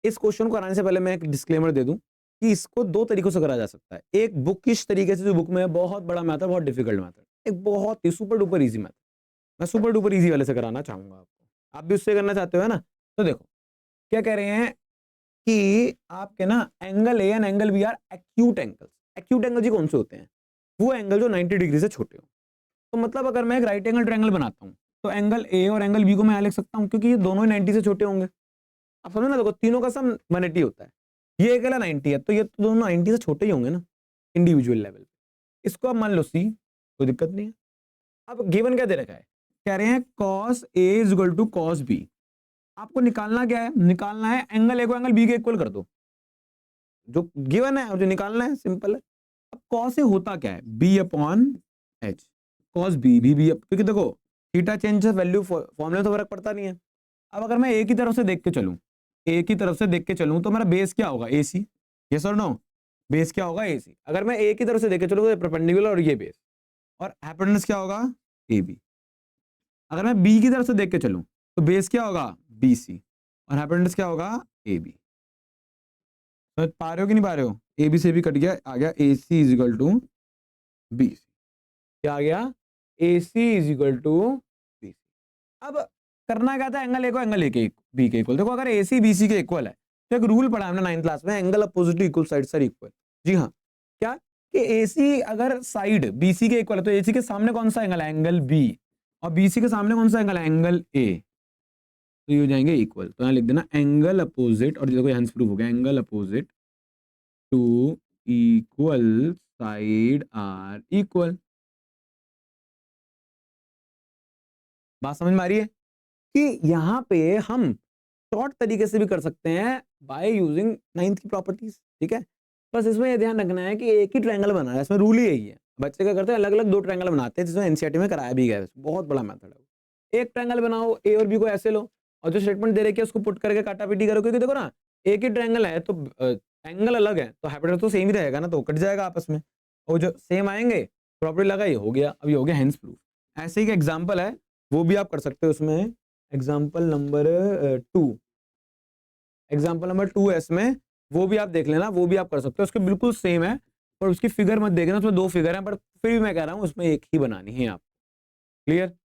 इस क्वेश्चन को कराने से पहले मैं एक डिस्क्लेमर दे दूं कि इसको दो तरीकों से करा जा सकता है। एक बुकिश तरीके से जो बुक में है, बहुत बड़ा मैथड, बहुत डिफिकल्ट मैथड, एक बहुत ही सुपर डुपर इजी मैथड। मैं सुपर डुपर इजी वाले से कराना चाहूंगा आपको, आप भी उससे करना चाहते हो है ना। तो देखो क्या कह रहे हैं कि आपके ना angle A and angle B are acute angles. Acute angle जी कौन से होते हैं? वो एंगल जो 90 डिग्री से छोटे हो। तो मतलब अगर मैं एक राइट एंगल ट्रायंगल बनाता हूँ तो एंगल ए और एंगल बी को मैं यहाँ लिख सकता हूँ, क्योंकि ये दोनों ही 90 से छोटे होंगे। आप समझो ना, देखो तीनों का सम 180 होता है, ये अकेला 90 है, तो ये तो दोनों 90 से छोटे ही होंगे ना इंडिविजुअल लेवल पे। इसको आप मान लो सी, कोई दिक्कत नहीं है। अब गिवन क्या दे रखा है? कह रहे हैं cos A is equal to cos B। आपको निकालना क्या है? निकालना है एंगल ए को एंगल बी के इक्वल कर दो, जो गिवन है और जो निकालना है, सिंपल है। अब cos A होता क्या है? B upon H। cos B भी क्योंकि देखो थीटा चेंज वैल्यू फॉर्मूले तो फर्क पड़ता नहीं है। अब अगर मैं ए की तरफ से देख के चलूं, ए की तरफ से देख के चलूं तो मेरा बेस क्या होगा? AC। यस और नो? बेस क्या होगा? AC। अगर मैं ए की तरफ से देख के चलूं तो परपेंडिकुलर और ये बेस, और हाइपोटेनस क्या होगा? AB। अगर मैं बी की तरफ से देख के चलूं तो बेस क्या होगा? BC, और हाइपोटेनस क्या होगा? AB। समझ पा रहे हो कि नहीं पा रहे हो? AB से भी कट गया, आ गया AC is equal to BC। क्या आ गया? AC is equal to BC। अब करना क्या था? एंगल ए को एंगल ए के बी के इक्वल। देखो अगर AC BC के इक्वल है तो एक रूल पढ़ा हमने 9th क्लास में, angle opposite equal side sir equal. जी हाँ, क्या कि AC अगर साइड BC के इक्वल है तो AC के सामने कौन सा एंगल है? Angle B। और BC के सामने कौन सा एंगल है? Angle A। तो ये हो जाएंगे इक्वल। तो यहाँ लिख देना एंगल अपोजिट, और देखो हेंस प्रूफ हो गया, angle opposite to equal side are equal. बात समझ में आ रही है कि यहाँ पे हम शॉर्ट तरीके से भी कर सकते हैं बाय यूजिंग 9th की प्रॉपर्टीज। ठीक है, बस इसमें ये ध्यान रखना है कि एक ही ट्रायंगल बना है, इसमें रूल ही यही है। बच्चे क्या करते हैं, अलग अलग दो ट्रायंगल बनाते हैं, जिसमें एनसीईआरटी में कराया भी गया है, बहुत बड़ा मेथड है। एक ट्रायंगल बनाओ, ए और बी को ऐसे लो, और जो स्टेटमेंट दे रखे उसको पुट करके काटा पीटी करो, क्योंकि देखो ना एक ही ट्रायंगल है तो एंगल अलग है तो हाइपोटेनस तो सेम ही रहेगा ना, तो कट जाएगा आपस में, और जो सेम आएंगे प्रॉपर्टी लगा, ये हो गया। अब ये हो गया हेंस प्रूफ। ऐसे ही एक एग्जाम्पल है, वो भी आप कर सकते हो उसमें। Example number 2, example number 2S में वो भी आप देख लेना, वो भी आप कर सकते हो, उसके बिल्कुल सेम है, पर उसकी फिगर मत देखना, उसमें दो फिगर हैं, पर फिर भी मैं कह रहा हूँ उसमें एक ही बनानी है आप। क्लियर?